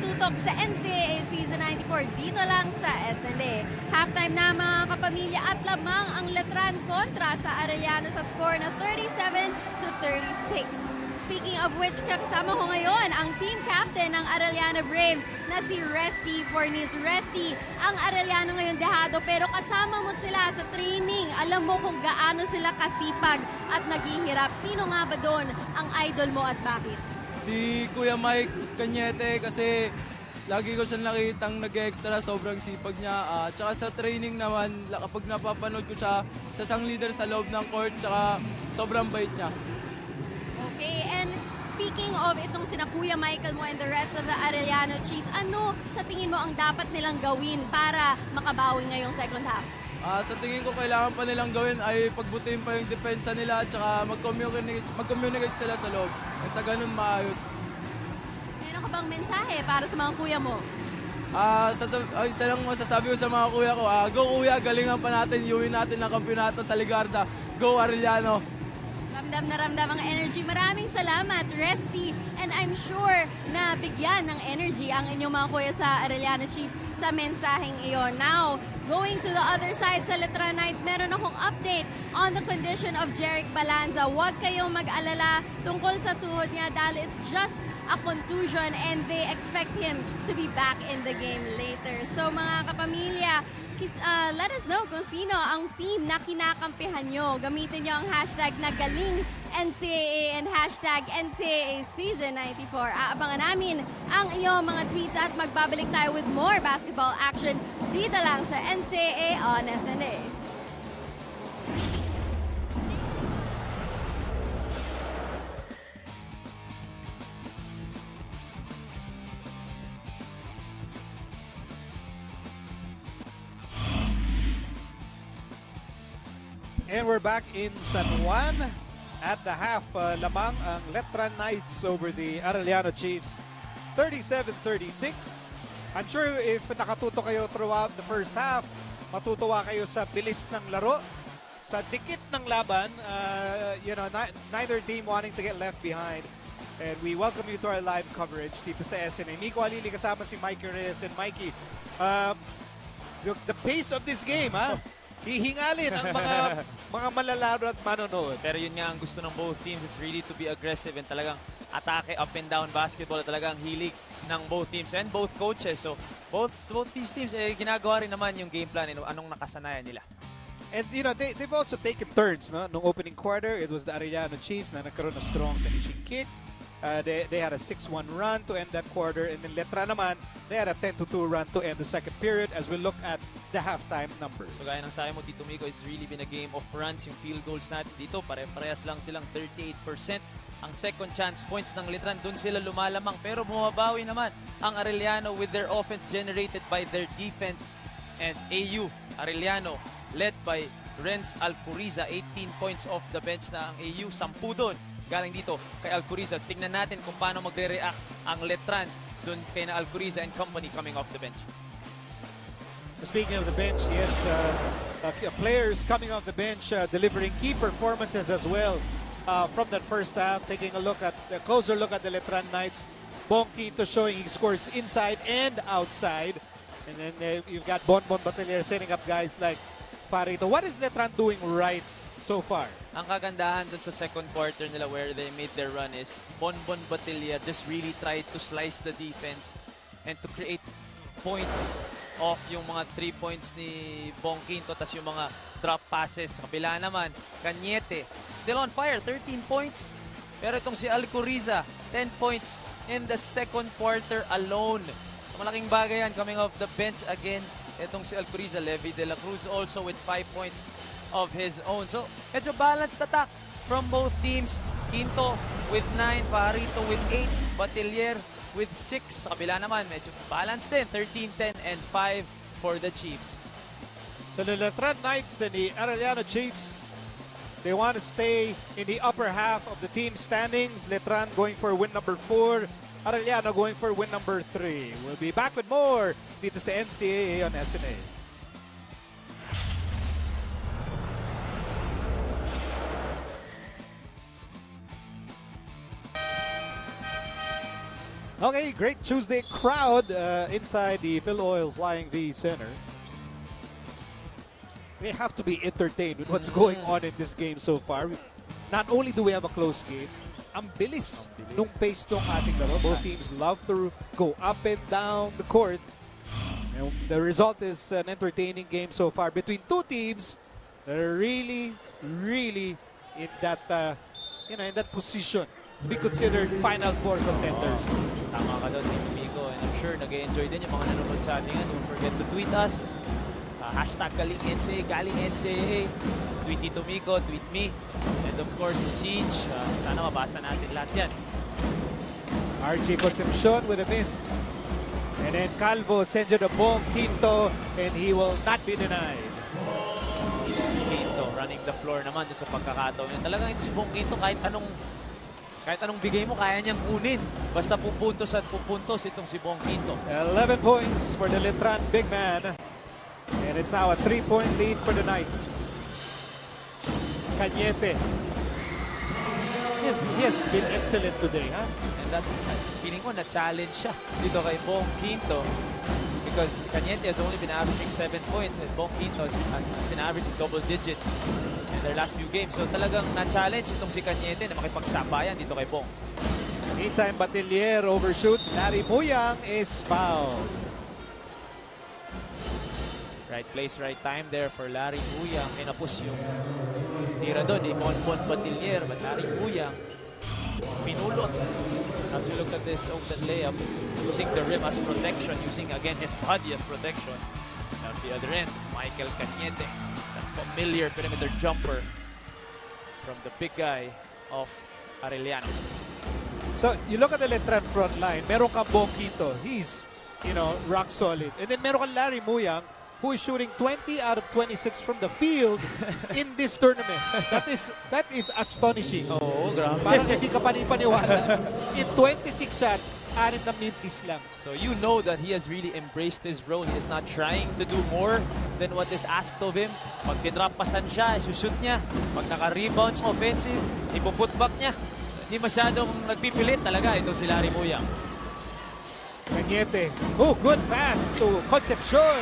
nakatutok sa NCAA Season 94 dito lang sa SNA. Halftime na mga kapamilya at lamang ang Letran kontra sa Arellano sa score na 37-36. Speaking of which, kasama ko ngayon ang team captain ng Arellano Braves na si Resty Fornis. Resty, ang Arellano ngayon dehado pero kasama mo sila sa training. Alam mo kung gaano sila kasipag at naghihirap. Sino nga ba doon ang idol mo at bakit? Si Kuya Mike Cañete kasi lagi ko siyang nakitang nag-extra, sobrang sipag niya. Tsaka sa training naman, kapag napapanood ko siya, sa isang leader sa loob ng court, tsaka sobrang bait niya. Okay, and speaking of itong sina Kuya Michael mo and the rest of the Arellano Chiefs, ano sa tingin mo ang dapat nilang gawin para makabawi ngayong second half? Sa tingin ko kailangan pa nilang gawin ay pagbutihin pa yung depensa nila at saka mag-communicate sila sa loob. At sa ganun maayos. Meron ka bang mensahe para sa mga kuya mo? Isa lang masasabi ko sa mga kuya ko, go kuya, galingan pa natin, iuwi natin ang kampyonato sa Ligarda. Go Arellano! Ramdam na ramdam ang energy. Maraming salamat, Resty. And I'm sure na bigyan ng energy ang inyong mga kuya sa Arellano Chiefs sa mensaheng iyon. Now, going to the other side sa Letran Knights, meron akong update on the condition of Jeric Balanza. Huwag kayong mag-alala tungkol sa tuhod niya dahil it's just a contusion and they expect him to be back in the game later. So mga kapamilya, let us know kung sino ang team na kinakampihan nyo. Gamitin nyo ang hashtag na galing NCAA and hashtag NCAA Season 94. Aabangan namin ang iyong mga tweets at magbabalik tayo with more basketball action dito lang sa NCAA on SNA. And we're back in San Juan. At the half, lamang ang Letran Knights over the Arellano Chiefs. 37-36. I'm sure if nakatuto kayo throughout the first half, matutuwa kayo sa bilis ng laro, sa dikit ng laban. Neither team wanting to get left behind. And we welcome you to our live coverage dito sa SNA. Miko Alili kasama si Mikey Reyes and Mikey. The pace of this game, hihingalin ang mga malalaro at manonood. Pero yun nga ang gusto ng both teams is really to be aggressive and talagang atake up and down basketball, talagang hilig ng both teams and both coaches. So both these teams ginagawa rin naman yung game plan and anong nakasanayan nila. And they've also taken turns, no? Nung opening quarter, it was the Arellano Chiefs na nagkaroon ng strong finishing kick. They had a 6-1 run to end that quarter, and then Letran naman, they had a 10-2 run to end the second period as we look at the halftime numbers. So gaya ng sabi mo, Tito Miko, it's really been a game of runs. Yung field goals natin dito, pare-parehas lang silang 38%. Ang second chance points ng Letran, dun sila lumalamang. Pero bumabawi naman ang Arellano with their offense generated by their defense. And Arellano, led by Renz Alcuriza, 18 points off the bench na ang AU, 10 doon. Galing dito kay Alcuriza. Tingnan natin kung paano magre-react ang Letran dun kay na Alcuriza and company coming off the bench. Speaking of the bench, yes, players coming off the bench delivering key performances as well from that first half. Taking a closer look at the Letran Knights. Bonquito showing he scores inside and outside. And then you've got Bonbon Batelier setting up guys like Farito. What is Letran doing right so far? Ang kagandahan dun sa second quarter nila where they made their run is Bonbon Batilla just really tried to slice the defense and to create points off yung mga 3 points ni Bonquinto tas yung mga drop passes. Sa kabila naman, Cañete still on fire, 13 points. Pero itong si Alcuriza, 10 points in the second quarter alone. Malaking bagay yan coming off the bench again. Itong si Alcuriza, Levi de la Cruz also with 5 points of his own. So, medyo balanced attack from both teams. Quinto with 9, Farito with 8, Batelier with 6. Sa kabila naman, medyo balanced din. 13, 10, and 5 for the Chiefs. So the Letran Knights and the Arellano Chiefs, they want to stay in the upper half of the team standings. Letran going for win number 4. Arellano going for win number 3. We'll be back with more dito sa NCAA on SNA. Okay, great Tuesday crowd inside the Phil Oil Flying V Center. We have to be entertained with what's going on in this game so far. Not only do we have a close game, ang bilis nung pace tong ating laro. Both teams love to go up and down the court. And the result is an entertaining game so far between two teams that are really in that in that position to be considered Final Four contenders. Tama ka doon, Miko. And I'm sure nag-enjoy din yung mga nanonood sa atin. Don't forget to tweet us. Hashtag galing NCAA, galing NCAA. Tweet Tito Miko, tweet me. And of course, si Siege. Sana mabasa natin lahat yan. Archie Concepcion with a miss. And then Calvo sends you the ball, Quinto, and he will not be denied. Quinto running the floor naman doon sa pagkakataon. And talagang ito si Bong Quinto, kahit anong bigay mo, kaya niyang kunin. Basta pupuntos at pupuntos itong si Bong Quinto. 11 points for the Letran big man. And it's now a 3-point lead for the Knights. Cañete. He has been excellent today, huh? And that, feeling ko na-challenge siya dito kay Bong Quinto. Because Cañete has only been averaging 7 points and Bong Quinto has been averaging double digits in their last few games. So talagang na-challenge itong si Cañete na makipagsabayan dito kay Bong. Meantime, Batilier overshoots. Larry Muyang is fouled. Right place, right time there for Larry Muyang. Kinapos yung tira doon. Bon Batilier, but Larry Muyang pinulot. As we look at this open layup, using the rim as protection, using again his body as protection. And on the other end, Michael Cañete, that familiar perimeter jumper from the big guy of Arellano. So, you look at the Letran front line, meron kang Bong Quinto. He's, rock solid. And then meron kang Larry Muyang, who is shooting 20 out of 26 from the field in this tournament. That is astonishing. Oh, grabe. Parang hindi ka panipaniwala. In 26 shots, 6 na mintis lang. So you know that he has really embraced his role. He is not trying to do more than what is asked of him. Pag tinrapasan siya, isushoot niya. Pag naka-rebound sa offensive, ipuputback niya. Hindi masyadong nagpipilit talaga ito si Larry Muyang. Cañete. Oh, good pass to Concepcion.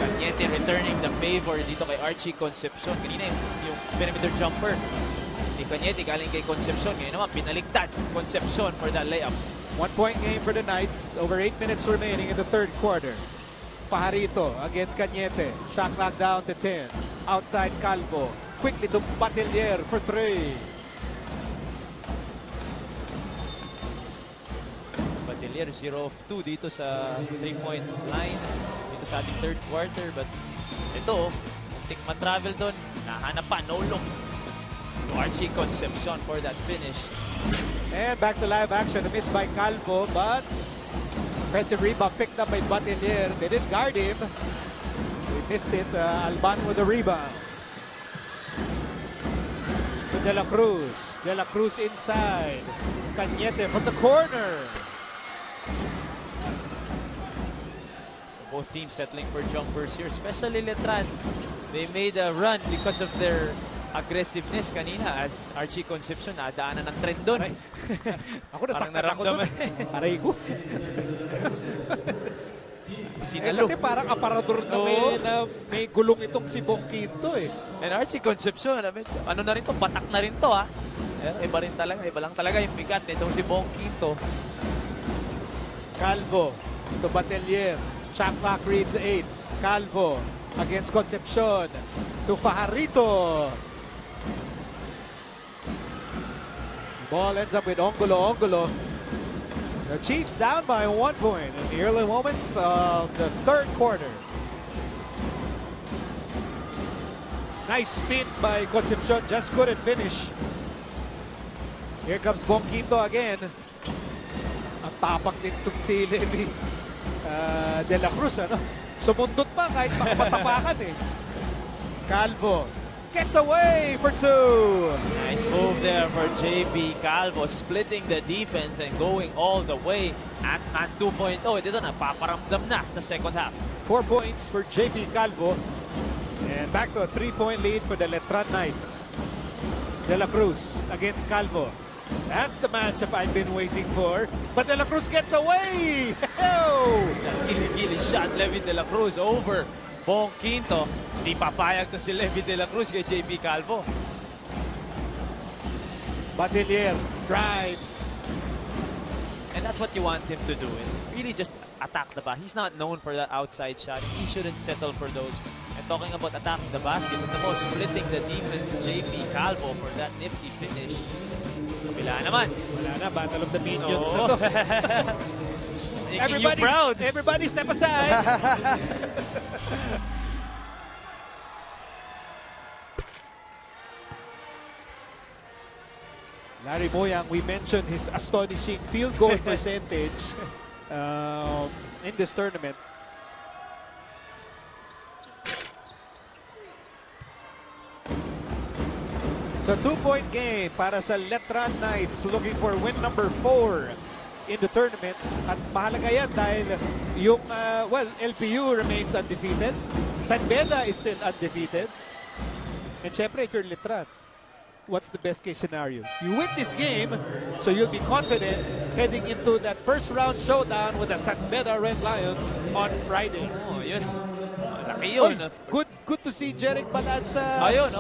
Cañete returning the favor dito kay Archie Concepcion. Kanina yung perimeter jumper ni Cañete galing kay Concepcion. Ngayon naman, pinaliktad Concepcion for that layup. 1-point game for the Knights. Over 8 minutes remaining in the third quarter. Pajarito against Cañete. Shot clock down to 10. Outside Calvo. Quickly to Batilier for 3. Batilier 0 of 2 dito sa 3-point line dito sa ating third quarter, but ito muntik man-travel doon, nahanap pa, no look to Archie Concepcion for that finish. And back to live action, a miss by Calvo, but offensive rebound picked up by Batilier. They didn't guard him. They missed it. Alban with the rebound to De La Cruz. De La Cruz inside. Cañete from the corner. Both teams settling for jumpers here, especially Letran. They made a run because of their aggressiveness kanina as Archie Concepcion nadaanan ng trend doon. Ako nasaktan ako doon. Aray ko. Kasi parang aparador na may gulong itong si Bong Quinto eh. And Archie Concepcion, ano na rin to, batak na rin to ha. Iba rin talaga, iba lang talaga yung bigat nitong si Bong Quinto. Calvo to Batilier. Shot clock reads 8. Calvo against Concepcion to Pajarito. The ball ends up with Ongulo. The Chiefs down by 1 point in the early moments of the third quarter. Nice spin by Concepcion, just couldn't finish. Here comes Bong Quinto again. Ang tapak nito si Levi De La Cruz, sumundot pa kahit makapatapakan eh. Calvo gets away for 2. Nice move there for JB Calvo, splitting the defense and going all the way at 2.0. Ito napaparamdam na sa second half. 4 points for JB Calvo. And back to a 3-point lead for the Letran Knights. De La Cruz against Calvo. That's the matchup I've been waiting for. But De La Cruz gets away. Gili-gili shot, Levi De La Cruz over Bong Quinto. Di papayag to si Levi De La Cruz kay JP Calvo. Batelier drives. And that's what you want him to do, is really just attack the basket. He's not known for that outside shot. He shouldn't settle for those. And talking about attacking the basket, with the most splitting the defense, JP Calvo for that nifty finish. Kabila naman. Wala na, battle of the minions Oo. na to. Making you proud. Everybody step aside. Larry Moyang, we mentioned his astonishing field goal percentage in this tournament. So 2-point game para sa Letran Knights, looking for win number 4 in the tournament. At mahalaga yan dahil yung, LPU remains undefeated. San Beda is still undefeated. And syempre, if you're Letran, what's the best case scenario? You win this game, so you'll be confident heading into that first round showdown with the San Beda Red Lions on Friday. Oh, yun. Laki yun. Good to see Jeric Balanza Ayun,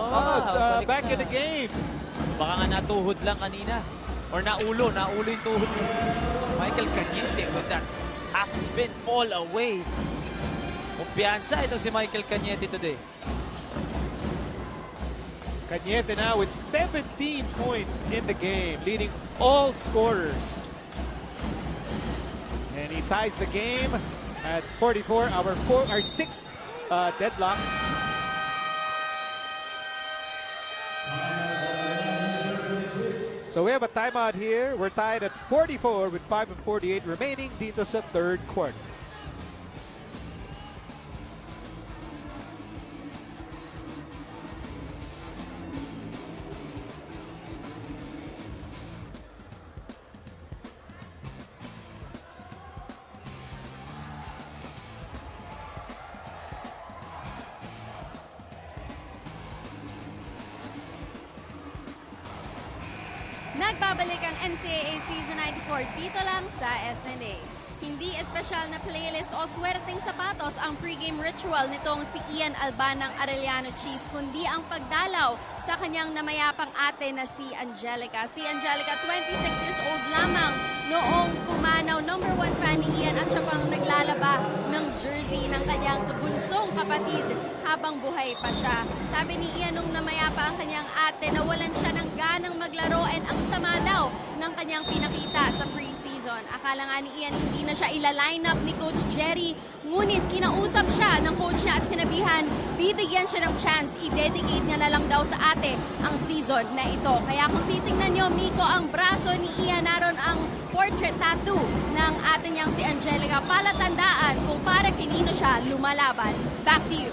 back in the game. Baka nga natuhod lang kanina. Or naulo yung tuhod niya. Michael Cañete with that half spin fall away. Kumpiyansa ito si Michael Cañete today. Cañete now with 17 points in the game, leading all scorers. And he ties the game at 44, our sixth deadlock. So we have a timeout here. We're tied at 44 with 5:48 remaining dito sa third quarter. Nagbabalik ang NCAA Season 94 dito lang sa SNA. Hindi espesyal na playlist o swerteng sapatos ang pregame ritual nitong si Ian Alban ng Arellano Chiefs, kundi ang pagdalaw sa kanyang namayapang ate na si Angelica. Si Angelica, 26 years old lamang noong pumanaw. Number 1 fan ni Ian at siya pang naglalaba ng jersey ng kanyang bunsong kapatid habang buhay pa siya. Sabi ni Ian nung namayapa ang kanyang ate na walan siya ng ganang maglaro and ang sama daw ng kanyang pinakita sa preseason. Akala nga ni Ian hindi na siya ila-line up ni Coach Jerry, ngunit kinausap siya ng coach niya at sinabihan bibigyan siya ng chance, i-dedicate niya na lang daw sa ate ang season na ito. Kaya kung titingnan nyo, Miko, ang braso ni Ian, naroon ang portrait tattoo ng ate niyang si Angelica, palatandaan kung para kinino siya lumalaban. Back to you.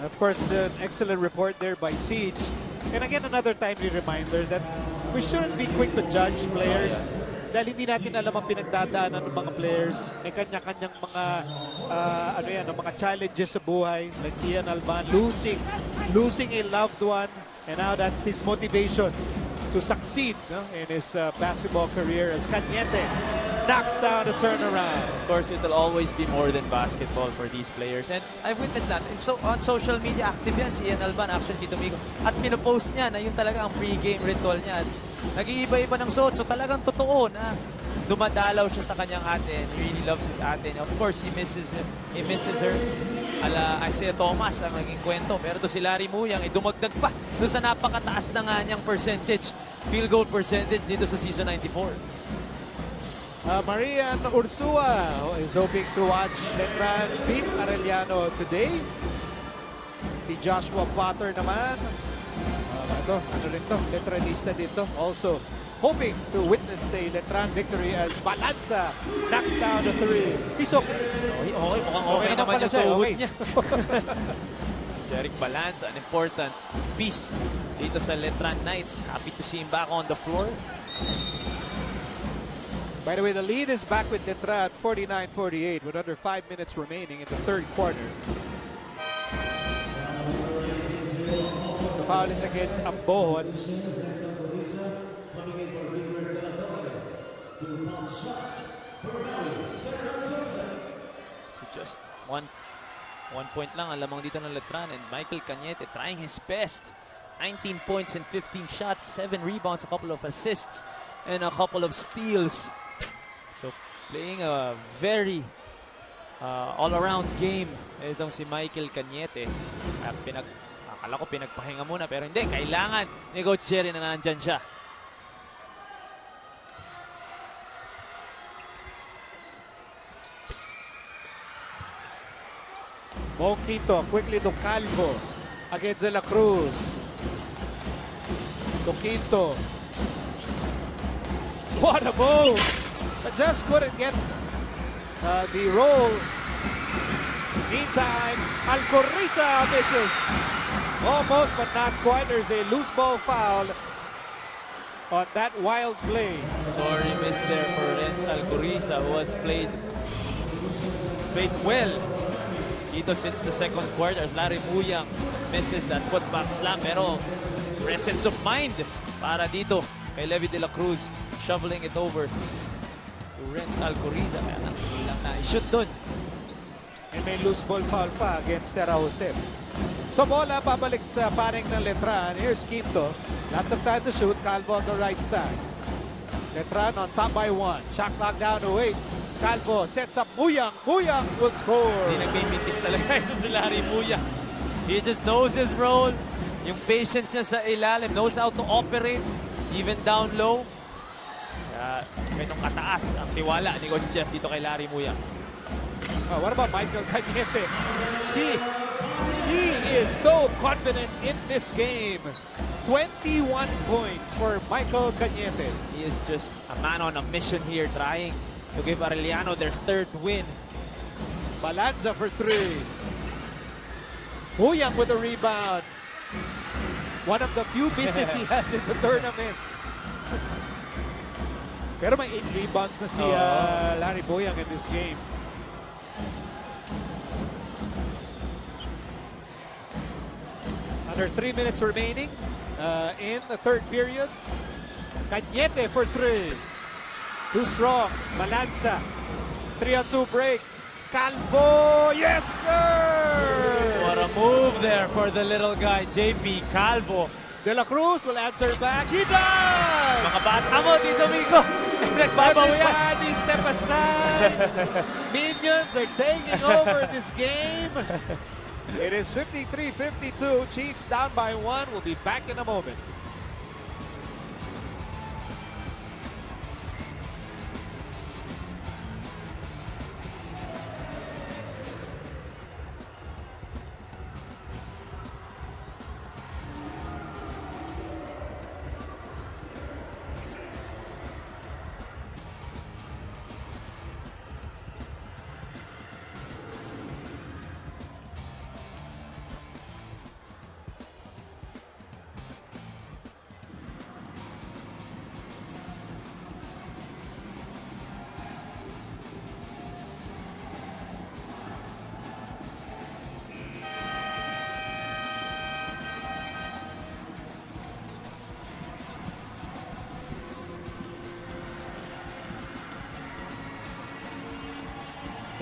Of course, an excellent report there by Siege. And again, another timely reminder that we shouldn't be quick to judge players dahil hindi natin alam ang pinagdadaanan ng mga players. May kanya-kanyang mga mga challenges sa buhay, like Ian Alban losing a loved one, and now that's his motivation to succeed in his basketball career as Cañete knocks down the turnaround. Of course, it'll always be more than basketball for these players. And I've witnessed that. And so on social media, active yan si Ian Alban, actually, Tito Migo. At pinopost niya na yun talaga ang pre-game ritual niya. At nag-iiba-iba ng suot. So talagang totoo na dumadalaw siya sa kanyang ate and really loves his ate. And of course, he misses her. Ala Isaiah Thomas ang naging kwento. Pero to si Larry Moyang, dumagdag pa doon sa napakataas na nga niyang field goal percentage dito sa season 94. Marian Ursua is hoping to watch Letran beat Arellano today. Si Joshua Potter naman, Letranista dito, also hoping to witness a Letran victory as Balanza knocks down the 3. He's okay. Okay, mukhang okay naman yung tuhod niya. Jeric Balanza, an important piece dito sa Letran Knights. Happy to see him back on the floor. By the way, the lead is back with Letran 49-48 with under 5 minutes remaining in the third quarter. The foul is against Ambohon. So just one point lang ang lamang dito ng Letran, and Michael Cañete trying his best. 19 points and 15 shots, 7 rebounds, a couple of assists, and a couple of steals. So playing a very all-around game itong si Michael Cañete. Akala ko pinagpahinga muna, pero hindi. Kailangan ni Coach Jerry na nandyan siya. Monquito quickly to Calvo against De La Cruz. To Quinto. What a move! But just couldn't get the roll. Meantime, Alcoriza misses. Almost, but not quite. There's a loose ball foul on that wild play. Sorry, miss there for Renz Alcoriza, who has played well dito since the second quarter. Larry Muyang misses that putback slam, pero presence of mind para dito kay Levi De La Cruz, shoveling it over to Renz Alcoriza. Kaya lang na-shoot dun. And may loose ball foul pa against Serra Josep. So bola babalik sa paring ng Letran. Here's Quinto. Lots of time to shoot. Calvo on the right side. Letran on top by 1. Shot clock down to 8. Calvo sets up Muyang. Muyang will score. Hindi nagmimitis talaga ito si Larry Muyang. He just knows his role. Yung patience niya sa ilalim. Knows how to operate even down low. Kaya ganun kataas ang tiwala ni Coach Jeff dito kay Larry Muyang. What about Michael Cañete? He is so confident in this game. 21 points for Michael Cañete. He is just a man on a mission here, trying to give Arellano their 3rd win. Balanza for 3. Muyang with a rebound. One of the few misses he has in the tournament. Pero may 8 rebounds na si Larry Muyang in this game. Under 3 minutes remaining in the 3rd period. Cañete for 3. Too strong. Balanza. 3-on-2 break. Calvo. Yes, sir! What a move there for the little guy, JP Calvo. De La Cruz will answer back. He does! Mga bata mo dito, Migo. Nagbabawi yan. Everybody step aside. Minions are taking over this game. It is 53-52. Chiefs down by 1. We'll be back in a moment.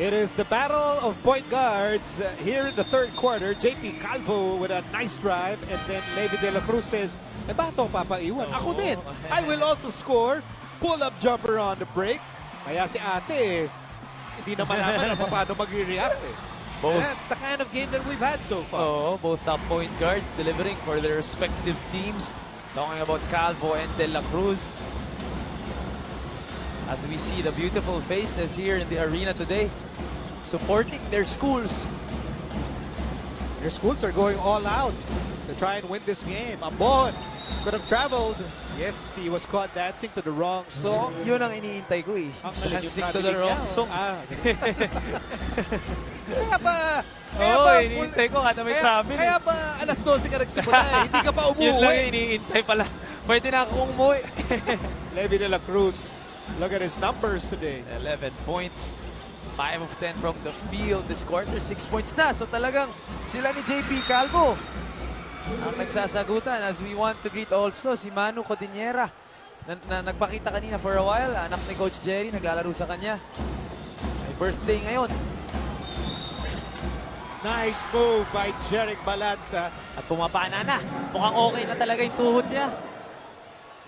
It is the battle of point guards here in the 3rd quarter. JP Calvo with a nice drive, and then Levi De La Cruz says, "Eh, bato papaiwan. Ako din. I will also score." Pull-up jumper on the break. Kaya si ate, hindi na malaman na paano mag-react eh. That's the kind of game that we've had so far. Oh, both top point guards delivering for their respective teams. Talking about Calvo and De La Cruz. As we see the beautiful faces here in the arena today, supporting their schools. Their schools are going all out to try and win this game. Ambon could have traveled. Yes, he was caught dancing to the wrong song. Yun ang iniintay ko eh. Dancing to the wrong song. Kaya ba? Iniintay ko kada may travel. Kaya ba alas 12 ka nagsimula eh? Hindi ka pa umuwi. Yun lang iniintay pala. Pwede na akong umuwi. Levi De La Cruz. Look at his numbers today. 11 points. 5 of 10 from the field this quarter. 6 points na. So talagang sila ni JP Calvo ang nagsasagutan, as we want to greet also si Manu Codinera na nagpakita kanina for a while. Anak ni Coach Jerry, naglalaro sa kanya. May birthday ngayon. Nice move by Jeric Balanza. At pumapana na. Mukhang okay na talaga yung tuhod niya.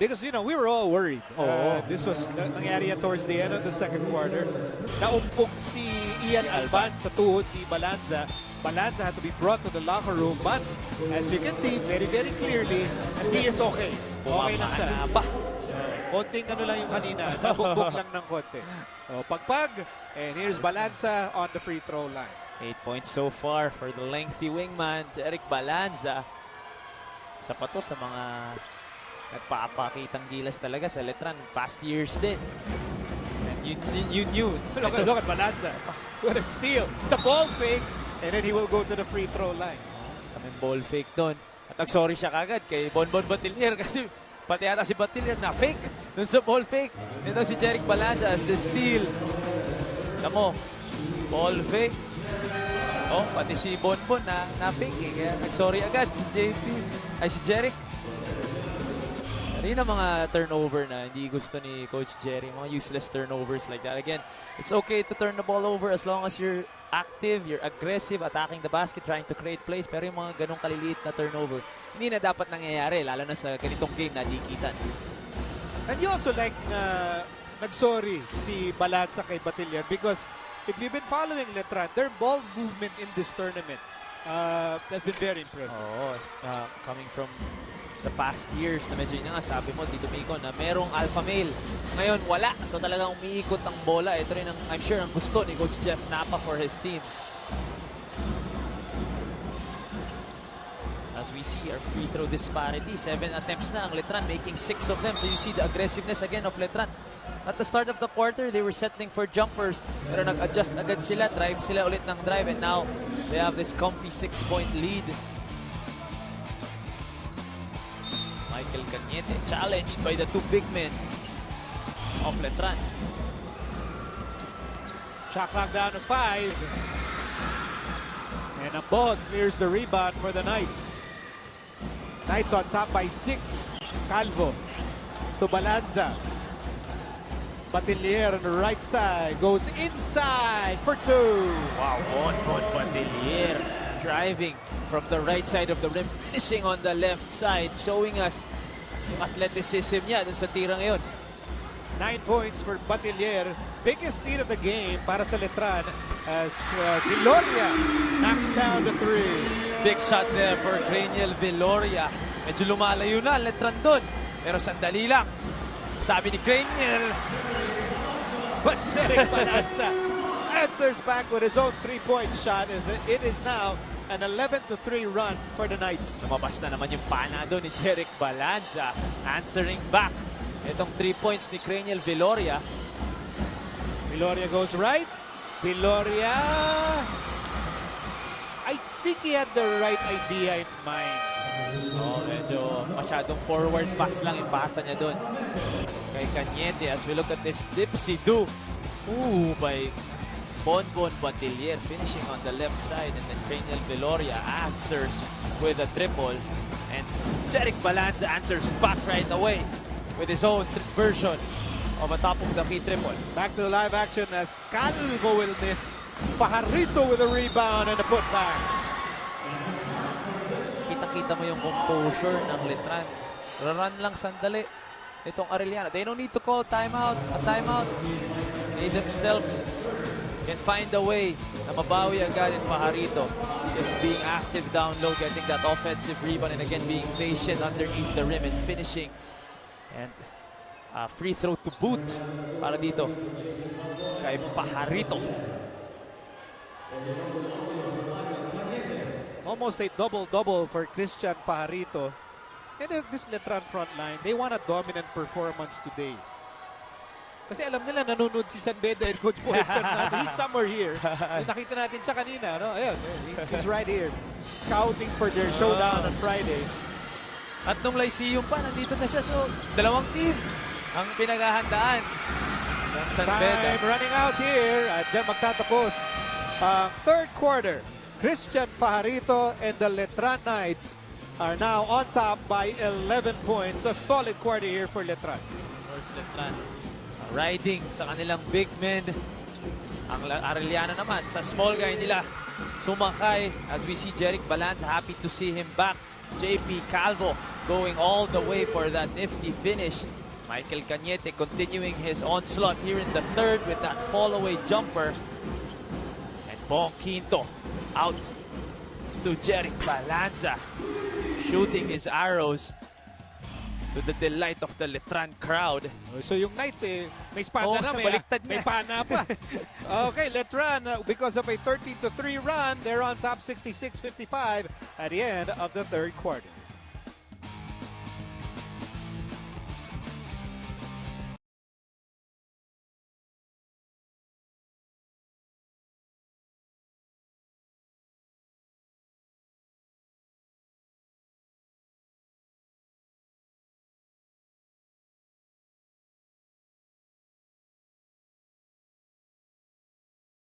Because, you know, we were all worried. Oo. This was nangyari yan towards the end of the second quarter. Naumpog si Ian Alban sa tuhod ni Balanza. Balanza had to be brought to the locker room. But, as you can see, very, very clearly, he is okay. Okay lang siya. Pumapana pa. Konting ano lang yung kanina. Nabugbog lang ng konti. So, pagpag. And here's Balanza on the free throw line. 8 points so far for the lengthy wingman, Jeric Balanza. Isa pa to sa mga nagpapakitang gilas talaga sa Letran. Past years din. And you knew. Look at Balanza. What a steal. The ball fake. And then he will go to the free throw line. Kaming ball fake doon. At nag-sorry siya kagad kay Bonbon Batillier kasi pati yata si Batillier na fake doon sa ball fake. Ito si Jeric Balanza as the steal. Tamo, ball fake. Oh, pati si Bonbon na fake eh. Kaya nag-sorry agad si JP. Ay, si Jeric. Rin ang mga turnover na hindi gusto ni Coach Jerry. Mga useless turnovers like that. Again, it's okay to turn the ball over as long as you're active, you're aggressive, attacking the basket, trying to create plays. Pero yung mga ganong kaliliit na turnover, hindi na dapat nangyayari, lalo na sa ganitong game na dikitan. And you also like nag-sorry si Balanza kay Batillier because if you've been following Letran, their ball movement in this tournament has been very impressive. Oo, coming from the past years na medyo yun nga, sabi mo, Tito Miko, na merong alpha male. Ngayon, wala. So talagang umiikot ang bola. Ito rin, I'm sure, ang gusto ni Coach Jeff Napa for his team. As we see our free throw disparity, 7 attempts na ang Letran, making 6 of them. So you see the aggressiveness again of Letran. At the start of the quarter, they were settling for jumpers. Pero nag-adjust agad sila, drive sila ulit ng drive. And now, they have this comfy 6-point lead. Michael Cañete challenged by the two big men of Letran. Shot clock down to 5. And Abod clears the rebound for the Knights. Knights on top by 6. Calvo to Balanza. Batillier on the right side. Goes inside for 2. Wow, Bonbon Batillier driving from the right side of the rim, finishing on the left side, showing us yung athleticism niya dun sa tirang yun. 9 points for Batillier. Biggest lead of the game para sa Letran as Viloria knocks down the 3. Big shot there for Graniel Viloria. Medyo lumalayo na ang Letran dun. Pero sandali lang. Sabi ni Graniel. But Jeric Balanza answers back with his own 3-point shot. It is now an 11-3 run for the Knights. Lumabas na naman yung pana doon ni Jeric Balanza. Answering back. Itong 3 points ni Graniel Viloria. Viloria goes right. Viloria. I think he had the right idea in mind. Oh, medyo masyadong forward pass lang yung pasa niya doon. Kay Cañete as we look at this dipsy-do. Ooh, by Bonbon Batillier finishing on the left side, and then Graniel Viloria answers with a triple, and Jeric Balanza answers back right away with his own version of a top of the key triple. Back to the live action as Calvo will miss. Pajarito with a rebound and a putback. Kita-kita mo yung composure ng Letran. Run lang sandali itong Arellano. They don't need to call timeout. A timeout. They themselves can find a way na mabawi agad in Pajarito. Just being active down low, getting that offensive rebound, and again being patient underneath the rim and finishing. And free throw to boot para dito kay Pajarito. Almost a double-double for Christian Pajarito. And this Letran front line, they want a dominant performance today. Kasi alam nila, nanonood si San Beda and Coach Boy. He's somewhere here. Nakita natin siya kanina. No? Ayun, he's right here. Scouting for their showdown on Friday. At nung Lyceum pa, nandito na siya. So, dalawang team ang pinaghahandaan ng San Beda. Time running out here. At dyan magtatapos ang third quarter. Christian Pajarito and the Letran Knights are now on top by 11 points. A solid quarter here for Letran. course, Letran riding sa kanilang big men. Ang Arellano naman sa small guy nila sumakay as we see Jeric Balanza. Happy to see him back. JP Calvo going all the way for that nifty finish. Michael Cañete continuing his onslaught here in the third with that fall away jumper. And Bong Quinto out to Jeric Balanza, shooting his arrows to the delight of the Letran crowd. So yung Knight, may espada na, may pana pa. Okay, Letran, because of a 13-3 run, they're on top 66-55 at the end of the third quarter.